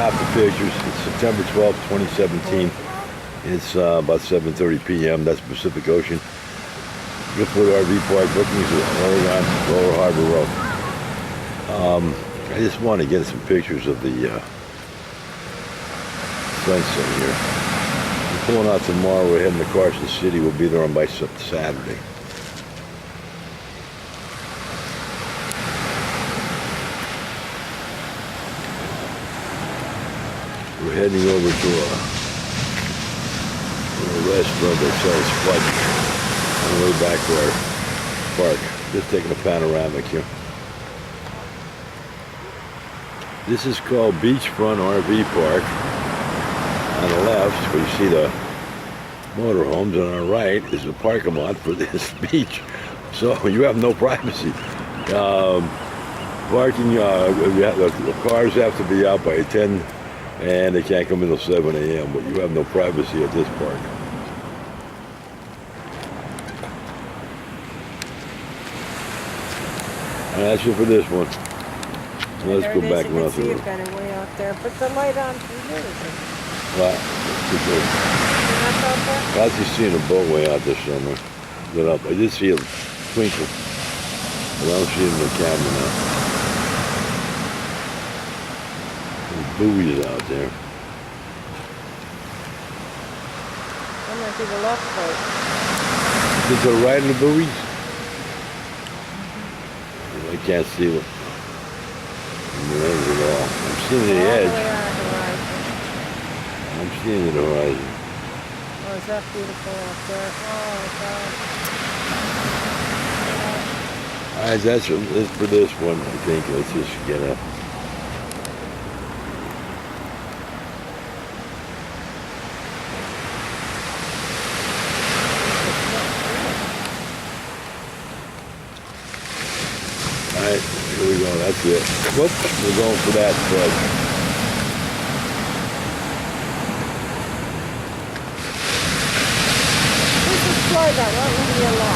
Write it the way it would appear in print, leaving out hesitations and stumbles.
out the pictures. It's September 12th, 2017. It's about 7:30 p.m. That's Pacific Ocean. Beautiful RV park, Brookings, Oregon, Lower Harbor Road. I just want to get some pictures of the sunset here. We're pulling out tomorrow. We're heading to Carson City. We'll be there on by Saturday. We're heading over to a restaurant that sells fudge on the way back to our park. Just taking a panoramic here. This is called Beachfront RV Park. On the left, where you see the motorhomes, and on the right is the parking lot for this beach. So you have no privacy. Parking, the cars have to be out by 10, and they can't come in until 7 a.m., but you have no privacy at this park. And that's it for this one. Let's go back and north. see it better way out there. Put the light on through there. Well, I was just seeing a boat way out there somewhere. Lit up. I did see a twinkle, but I don't see it in the camera now. There's buoys out there. That might be the left boat. Is there right in the buoys? I can't see it. At all. I'm seeing the edge. I'm seeing the horizon. Oh, is that beautiful up there? Oh, God. Alright, that's it for this one, I think. Let's just get up. Alright, here we go, that's it. Whoops, we're going for that fudge. This is Florida, what would be a lot?